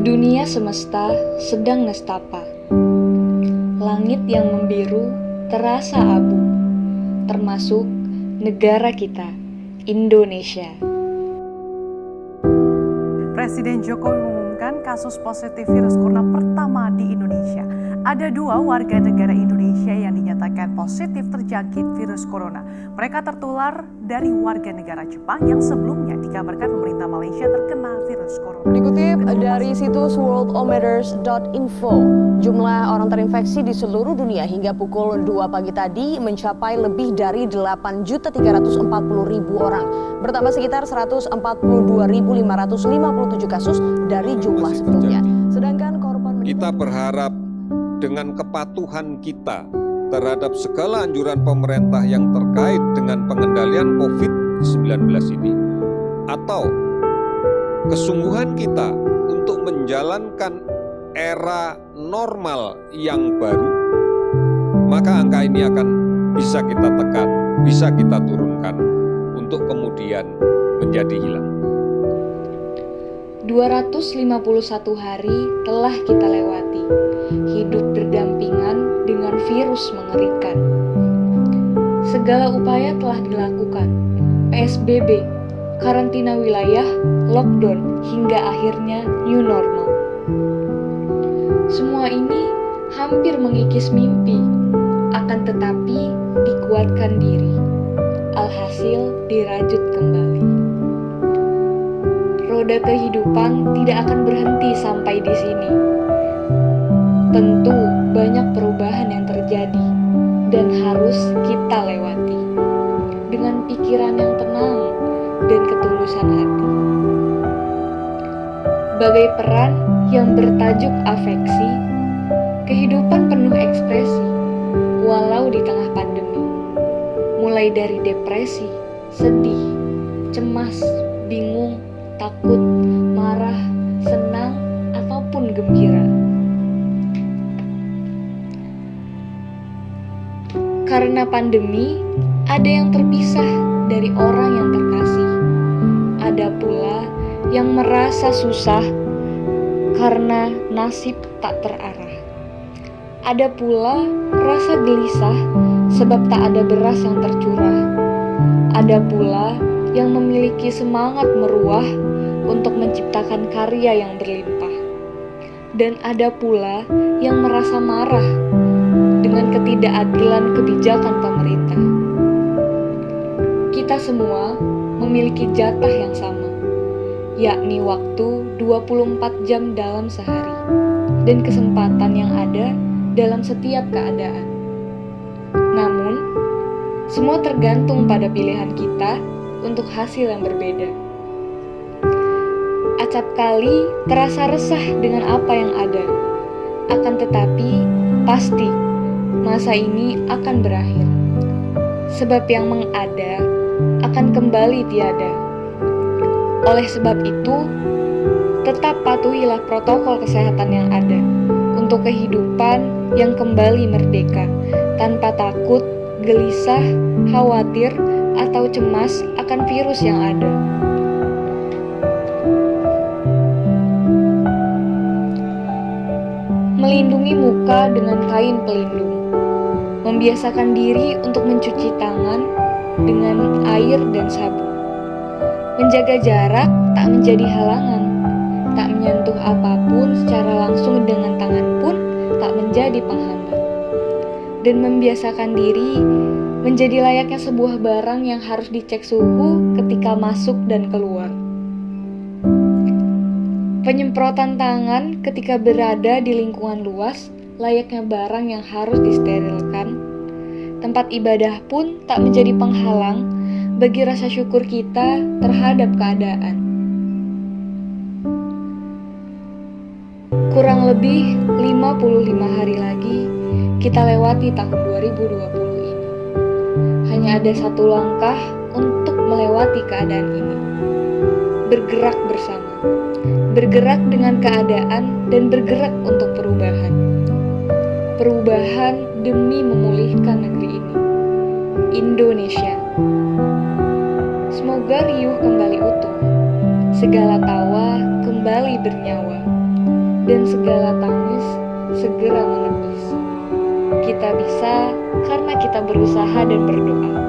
Dunia semesta sedang nestapa. Langit yang membiru terasa abu, termasuk negara kita, Indonesia. Presiden Jokowi mengumumkan kasus positif virus corona pertama di Indonesia. Ada 2 warga negara Indonesia yang dinyatakan positif terjangkit virus corona. Mereka tertular dari warga negara Jepang yang sebelumnya dikabarkan pemerintah Malaysia terkena virus corona. Dikutip dari situs worldometers.info, jumlah orang terinfeksi di seluruh dunia hingga pukul 2 pagi tadi mencapai lebih dari 8.340.000 orang, bertambah sekitar 142.557 kasus dari jumlah sebelumnya. Sedangkan korban kita berharap dengan kepatuhan kita terhadap segala anjuran pemerintah yang terkait dengan pengendalian COVID-19 ini, atau kesungguhan kita untuk menjalankan era normal yang baru, maka angka ini akan bisa kita tekan, bisa kita turunkan untuk kemudian menjadi hilang. 251 hari telah kita lewati, hidup berdampingan dengan virus mengerikan. Segala upaya telah dilakukan, PSBB, karantina wilayah, lockdown, hingga akhirnya new normal. Semua ini hampir mengikis mimpi, akan tetapi dikuatkan diri. Alhasil dirajut kembali. Roda kehidupan tidak akan berhenti sampai di sini. Tentu banyak perubahan yang terjadi dan harus kita lewati dengan pikiran yang tenang dan ketulusan hati. Bagai peran yang bertajuk afeksi, kehidupan penuh ekspresi walau di tengah pandemi. Mulai dari depresi, sedih, cemas, bingung, takut, marah, senang, ataupun gembira. Karena pandemi, ada yang terpisah dari orang yang terkasih. Ada pula yang merasa susah karena nasib tak terarah. Ada pula rasa gelisah sebab tak ada beras yang tercurah. Ada pula yang memiliki semangat meruah untuk menciptakan karya yang berlimpah. Dan ada pula yang merasa marah dengan ketidakadilan kebijakan pemerintah. Kita semua memiliki jatah yang sama, yakni waktu 24 jam dalam sehari, dan kesempatan yang ada dalam setiap keadaan. Namun, semua tergantung pada pilihan kita untuk hasil yang berbeda. Acap kali terasa resah dengan apa yang ada, akan tetapi pasti masa ini akan berakhir. Sebab yang mengada akan kembali tiada. Oleh sebab itu, tetap patuhilah protokol kesehatan yang ada untuk kehidupan yang kembali merdeka, tanpa takut, gelisah, khawatir, atau cemas akan virus yang ada. Melindungi muka dengan kain pelindung. Membiasakan diri untuk mencuci tangan dengan air dan sabun. Menjaga jarak tak menjadi halangan. Tak menyentuh apapun secara langsung dengan tangan pun tak menjadi penghambat. Dan membiasakan diri menjadi layaknya sebuah barang yang harus dicek suhu ketika masuk dan keluar. Penyemprotan tangan ketika berada di lingkungan luas layaknya barang yang harus disterilkan. Tempat ibadah pun tak menjadi penghalang bagi rasa syukur kita terhadap keadaan. Kurang lebih 55 hari lagi kita lewati tahun 2020 ini. Hanya ada satu langkah untuk melewati keadaan ini. Bergerak bersama. Bergerak dengan keadaan dan bergerak untuk perubahan. Perubahan demi memulihkan negeri ini. Indonesia. Semoga riuh kembali utuh. Segala tawa kembali bernyawa. dan segala tangis segera menepis. Kita bisa karena kita berusaha dan berdoa.